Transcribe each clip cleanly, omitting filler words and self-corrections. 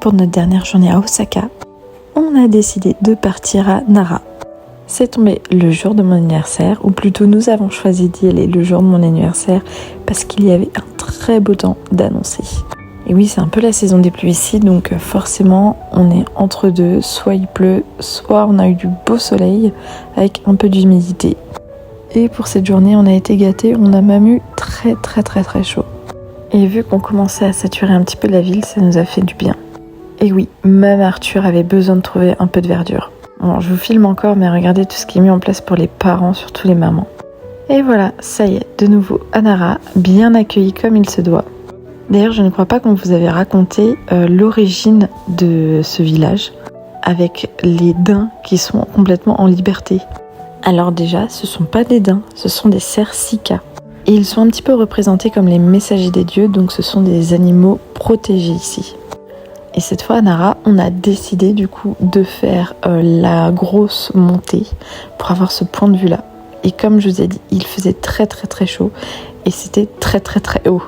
pour notre dernière journée à Osaka, on a décidé de partir à Nara. C'est tombé le jour de mon anniversaire, ou plutôt nous avons choisi d'y aller le jour de mon anniversaire parce qu'il y avait un très beau temps d'annoncer. Et oui, c'est un peu la saison des pluies ici, donc forcément on est entre deux, soit il pleut, soit on a eu du beau soleil avec un peu d'humidité. Et pour cette journée on a été gâtés, on a même eu très chaud. Et vu qu'on commençait à saturer un petit peu la ville, ça nous a fait du bien. Et oui, même Arthur avait besoin de trouver un peu de verdure. Bon, je vous filme encore, mais regardez tout ce qui est mis en place pour les parents, surtout les mamans. Et voilà, ça y est, de nouveau à Nara, bien accueilli comme il se doit. D'ailleurs, je ne crois pas qu'on vous avait raconté l'origine de ce village, avec les daims qui sont complètement en liberté. Alors déjà, ce ne sont pas des daims, ce sont des cerfs sika. Et ils sont un petit peu représentés comme les messagers des dieux, donc ce sont des animaux protégés ici. Et cette fois à Nara, on a décidé du coup de faire la grosse montée pour avoir ce point de vue là. Et comme je vous ai dit, il faisait très chaud et c'était très haut.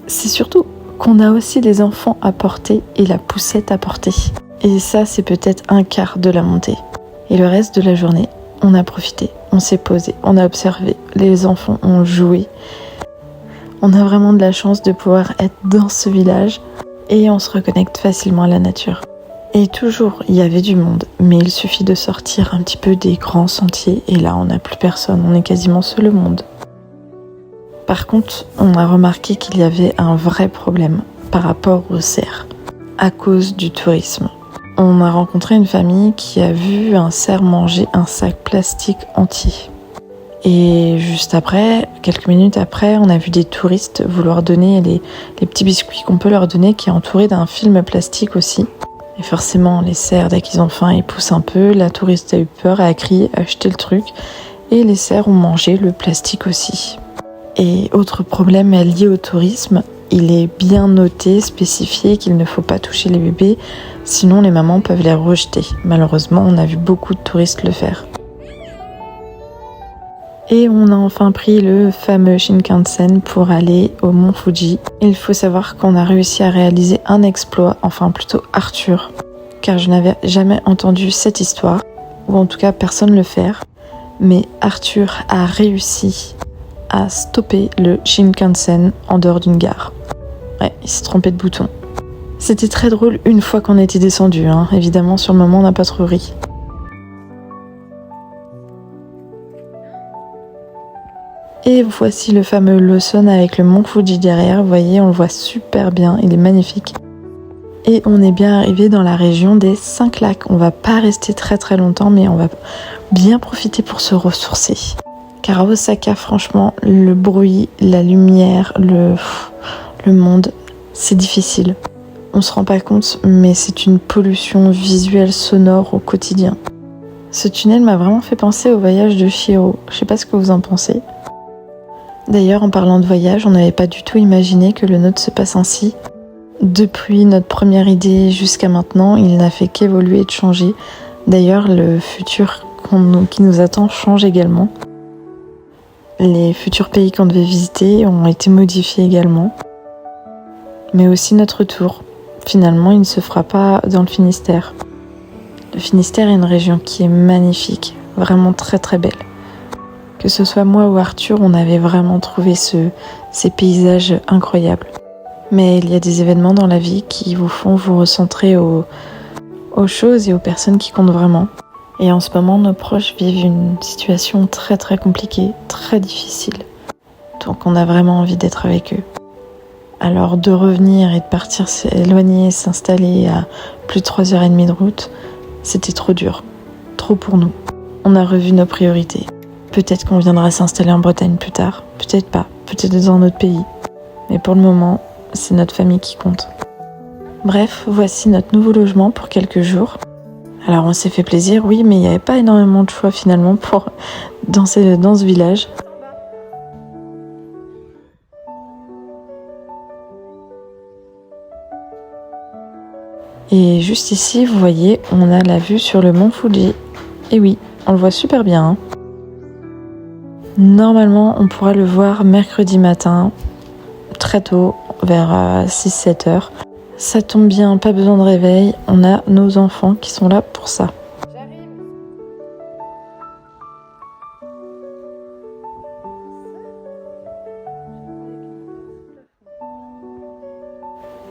C'est surtout qu'on a aussi les enfants à porter et la poussette à porter. Et ça, c'est peut-être un quart de la montée. Et le reste de la journée, on a profité, on s'est posé, on a observé, les enfants ont joué. On a vraiment de la chance de pouvoir être dans ce village. Et on se reconnecte facilement à la nature. Et toujours, il y avait du monde, mais il suffit de sortir un petit peu des grands sentiers, et là, on n'a plus personne, on est quasiment seul au monde. Par contre, on a remarqué qu'il y avait un vrai problème par rapport aux cerfs, à cause du tourisme. On a rencontré une famille qui a vu un cerf manger un sac plastique entier. Et juste après, quelques minutes après, on a vu des touristes vouloir donner les petits biscuits qu'on peut leur donner, qui est entouré d'un film plastique aussi. Et forcément, les cerfs, dès qu'ils ont faim, ils poussent un peu. La touriste a eu peur, elle a crié, a jeté le truc. Et les cerfs ont mangé le plastique aussi. Et autre problème lié au tourisme, il est bien noté, spécifié qu'il ne faut pas toucher les bébés, sinon les mamans peuvent les rejeter. Malheureusement, on a vu beaucoup de touristes le faire. Et on a enfin pris le fameux Shinkansen pour aller au mont Fuji. Il faut savoir qu'on a réussi à réaliser un exploit, enfin plutôt Arthur, car je n'avais jamais entendu cette histoire, ou en tout cas personne le faire. Mais Arthur a réussi à stopper le Shinkansen en dehors d'une gare. Ouais, il s'est trompé de bouton. C'était très drôle une fois qu'on était descendu, hein. Évidemment, sur le moment, on n'a pas trop ri. Et voici le fameux Lawson avec le mont Fuji derrière. Vous voyez, on le voit super bien, il est magnifique. Et on est bien arrivé dans la région des 5 lacs. On va pas rester très longtemps, mais on va bien profiter pour se ressourcer. Car à Osaka, franchement, le bruit, la lumière, le monde, c'est difficile. On se rend pas compte, mais c'est une pollution visuelle sonore au quotidien. Ce tunnel m'a vraiment fait penser au voyage de Chihiro. Je sais pas ce que vous en pensez. D'ailleurs, en parlant de voyage, on n'avait pas du tout imaginé que le nôtre se passe ainsi. Depuis notre première idée jusqu'à maintenant, il n'a fait qu'évoluer et de changer. D'ailleurs, le futur qui nous attend change également. Les futurs pays qu'on devait visiter ont été modifiés également. Mais aussi notre tour. Finalement, il ne se fera pas dans le Finistère. Le Finistère est une région qui est magnifique, vraiment très belle. Que ce soit moi ou Arthur, on avait vraiment trouvé ces paysages incroyables. Mais il y a des événements dans la vie qui vous font vous recentrer aux choses et aux personnes qui comptent vraiment. Et en ce moment, nos proches vivent une situation très compliquée, très difficile. Donc on a vraiment envie d'être avec eux. Alors de revenir et de partir s'éloigner, s'installer à plus de 3h30 de route, c'était trop dur, trop pour nous. On a revu nos priorités. Peut-être qu'on viendra s'installer en Bretagne plus tard, peut-être pas, peut-être dans un autre pays. Mais pour le moment, c'est notre famille qui compte. Bref, voici notre nouveau logement pour quelques jours. Alors on s'est fait plaisir, oui, mais il n'y avait pas énormément de choix finalement dans ce village. Et juste ici, vous voyez, on a la vue sur le mont Fuji. Et oui, on le voit super bien, hein. Normalement, on pourra le voir mercredi matin, très tôt, vers 6-7 heures. Ça tombe bien, pas besoin de réveil, on a nos enfants qui sont là pour ça.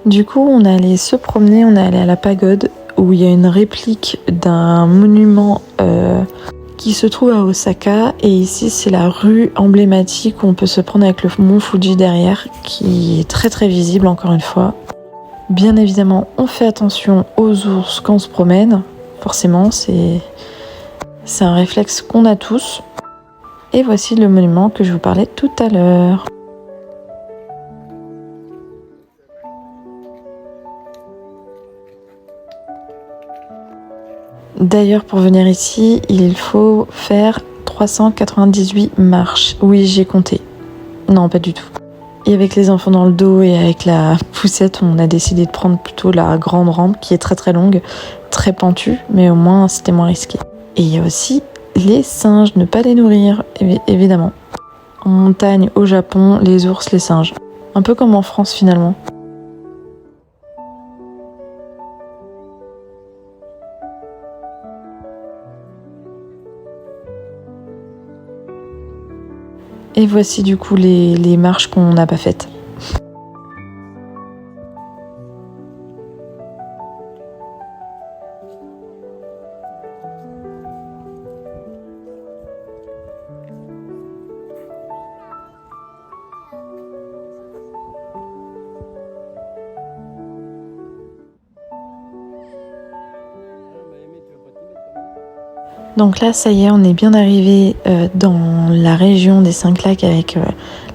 Du coup, on est allé se promener, on est allé à la pagode où il y a une réplique d'un monument qui se trouve à Osaka. Et ici, c'est la rue emblématique où on peut se prendre avec le mont Fuji derrière, qui est très très visible encore une fois. Bien évidemment, on fait attention aux ours quand on se promène. Forcément, c'est un réflexe qu'on a tous. Et voici le monument que je vous parlais tout à l'heure. D'ailleurs, pour venir ici, il faut faire 398 marches. Oui, j'ai compté. Non, pas du tout. Et avec les enfants dans le dos et avec la poussette, on a décidé de prendre plutôt la grande rampe qui est très très longue, très pentue, mais au moins c'était moins risqué. Et il y a aussi les singes, ne pas les nourrir, évidemment. En montagne, au Japon, les ours, les singes. Un peu comme en France finalement. Et voici du coup les marches qu'on n'a pas faites. Donc là, ça y est, on est bien arrivé dans la région des 5 lacs avec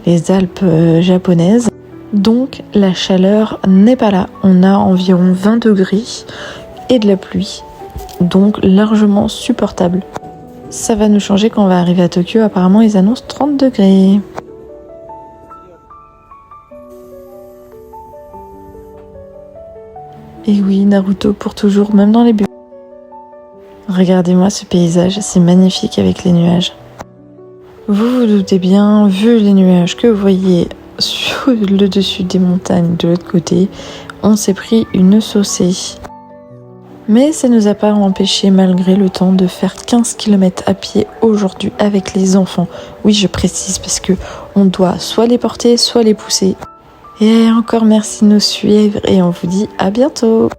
les Alpes japonaises. Donc la chaleur n'est pas là. On a environ 20 degrés et de la pluie. Donc largement supportable. Ça va nous changer quand on va arriver à Tokyo. Apparemment, ils annoncent 30 degrés. Et oui, Naruto pour toujours, même dans les buts. Regardez-moi ce paysage, c'est magnifique avec les nuages. Vous vous doutez bien, vu les nuages que vous voyez sur le dessus des montagnes de l'autre côté, on s'est pris une saucée. Mais ça ne nous a pas empêché, malgré le temps, de faire 15 km à pied aujourd'hui avec les enfants. Oui, je précise parce que on doit soit les porter, soit les pousser. Et encore merci de nous suivre et on vous dit à bientôt.